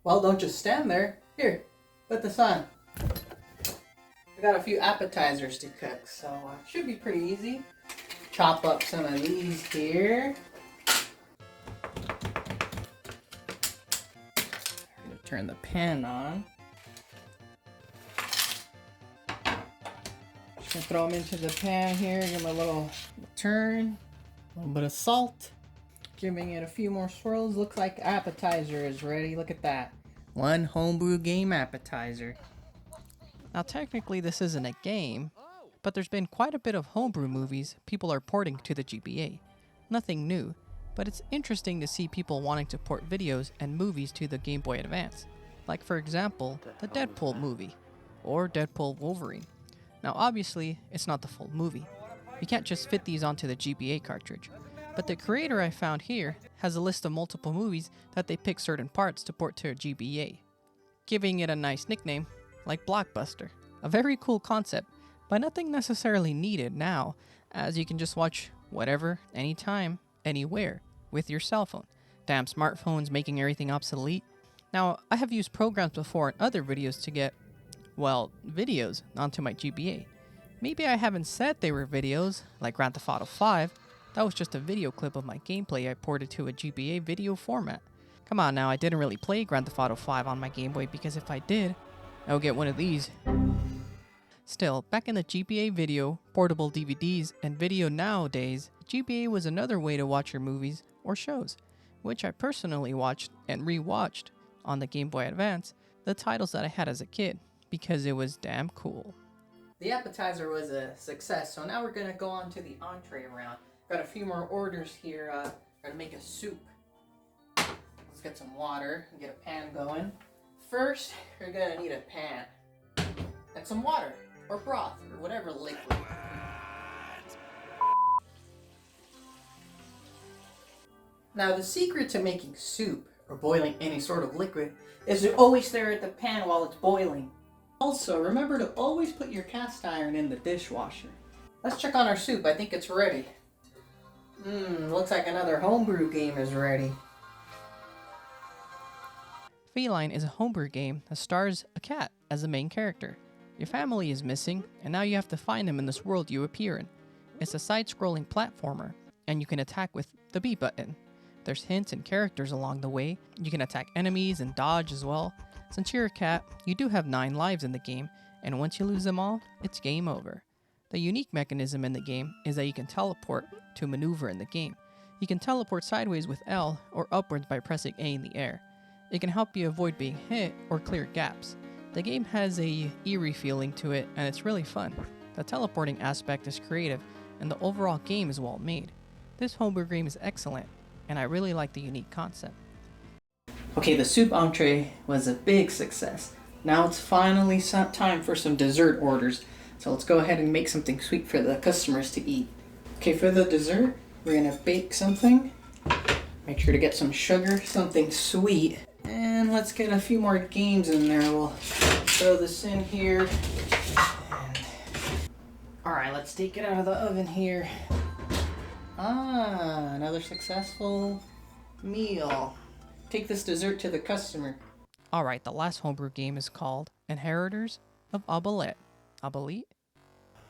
Well, don't just stand there. Here, put this on. We got a few appetizers to cook, so it should be pretty easy. Chop up some of these here. Turn the pan on. Just gonna throw them into the pan here, give them a little turn, a little bit of salt, giving it a few more swirls. Looks like appetizer is ready. Look at that. One homebrew game appetizer. Now technically this isn't a game, but there's been quite a bit of homebrew movies people are porting to the GBA. Nothing new, but it's interesting to see people wanting to port videos and movies to the Game Boy Advance. Like for example, the Deadpool movie, or Deadpool Wolverine. Now obviously, it's not the full movie. You can't just fit these onto the GBA cartridge. But the creator I found here has a list of multiple movies that they pick certain parts to port to a GBA, giving it a nice nickname, like Blockbuster. A very cool concept, but nothing necessarily needed now, as you can just watch whatever, anytime, anywhere, with your cell phone. Damn smartphones making everything obsolete. Now, I have used programs before in other videos to get, well, videos onto my GBA. Maybe I haven't said they were videos, like Grand Theft Auto 5. That was just a video clip of my gameplay I ported to a GBA video format. Come on now, I didn't really play Grand Theft Auto 5 on my Game Boy because if I did, I would get one of these. Still, back in the GBA video, portable DVDs, and video nowadays, GBA was another way to watch your movies or shows, which I personally watched and re-watched on the Game Boy Advance, the titles that I had as a kid, because it was damn cool. The appetizer was a success, so now we're gonna go on to the entree round. Got a few more orders here. Gonna make a soup. Let's get some water and get a pan going. First, you're gonna need a pan and some water or broth or whatever liquid. Now the secret to making soup or boiling any sort of liquid is to always stare at the pan while it's boiling. Also, remember to always put your cast iron in the dishwasher. Let's check on our soup. I think it's ready. Looks like another homebrew game is ready. Feline is a homebrew game that stars a cat as the main character. Your family is missing, and now you have to find them in this world you appear in. It's a side-scrolling platformer, and you can attack with the B button. There's hints and characters along the way. You can attack enemies and dodge as well. Since you're a cat, you do have 9 lives in the game, and once you lose them all, it's game over. The unique mechanism in the game is that you can teleport to maneuver in the game. You can teleport sideways with L or upwards by pressing A in the air. It can help you avoid being hit or clear gaps. The game has a eerie feeling to it, and it's really fun. The teleporting aspect is creative, and the overall game is well made. This homebrew game is excellent, and I really like the unique concept. Okay, the soup entree was a big success. Now it's finally time for some dessert orders. So let's go ahead and make something sweet for the customers to eat. Okay, for the dessert, we're gonna bake something. Make sure to get some sugar, something sweet. And let's get a few more games in there. We'll throw this in here. Alright, let's take it out of the oven here. Another successful meal. Take this dessert to the customer. Alright, the last homebrew game is called Inheritors of Oubliette. Oubliette?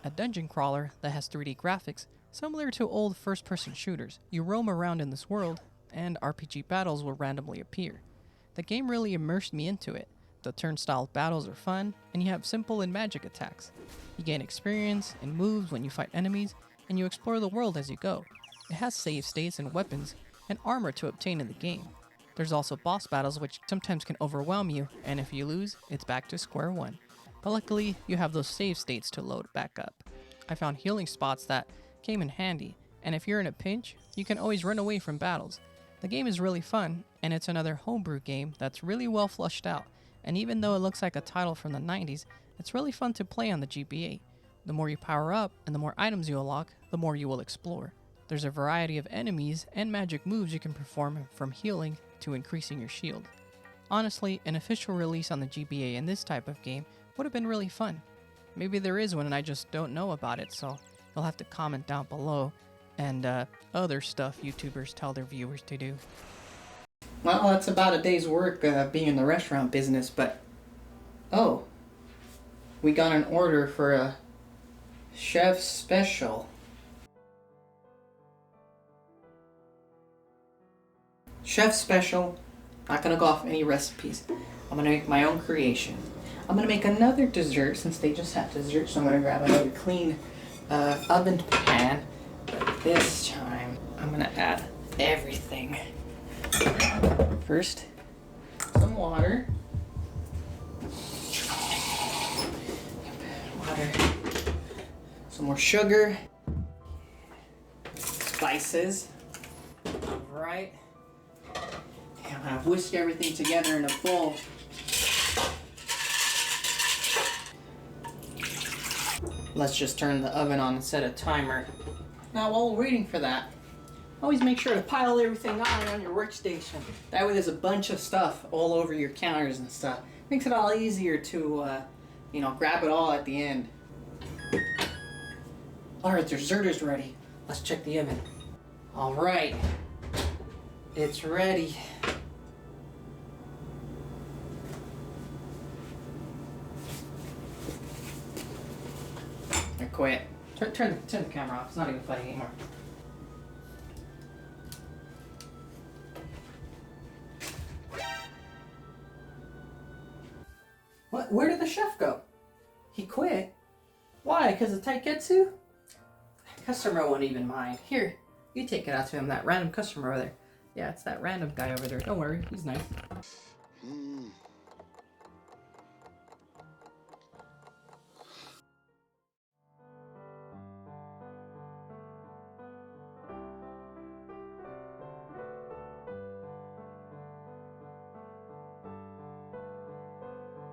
A dungeon crawler that has 3D graphics, similar to old first-person shooters. You roam around in this world, and RPG battles will randomly appear. The game really immersed me into it. The turnstile battles are fun, and you have simple and magic attacks. You gain experience and moves when you fight enemies, and you explore the world as you go. It has save states and weapons, and armor to obtain in the game. There's also boss battles which sometimes can overwhelm you, and if you lose, it's back to square one. But luckily, you have those save states to load back up. I found healing spots that came in handy, and if you're in a pinch, you can always run away from battles. The game is really fun, and it's another homebrew game that's really well fleshed out, and even though it looks like a title from the 90s, it's really fun to play on the GBA. The more you power up, and the more items you unlock, the more you will explore. There's a variety of enemies and magic moves you can perform from healing to increasing your shield. Honestly, an official release on the GBA in this type of game would have been really fun. Maybe there is one and I just don't know about it, so you'll have to comment down below and other stuff YouTubers tell their viewers to do. Well, that's about a day's work being in the restaurant business, but... Oh. We got an order for a chef special. Chef special. Not gonna go off any recipes. I'm gonna make my own creation. I'm gonna make another dessert since they just had dessert, so I'm gonna grab another clean oven pan. But this time, I'm gonna add everything. First, some water. Some more sugar. Spices. Alright. And I'm gonna whisk everything together in a bowl. Let's just turn the oven on and set a timer. Now while we're waiting for that, always make sure to pile everything on your workstation. That way there's a bunch of stuff all over your counters and stuff. Makes it all easier to, grab it all at the end. Alright, the dessert is ready. Let's check the oven. Alright. It's ready. I quit. Turn the camera off. It's not even funny anymore. What? Where did the chef go? He quit? Why? Because of taiketsu? Customer won't even mind. Here, you take it out to him, that random customer over there. Yeah, it's that random guy over there. Don't worry, he's nice.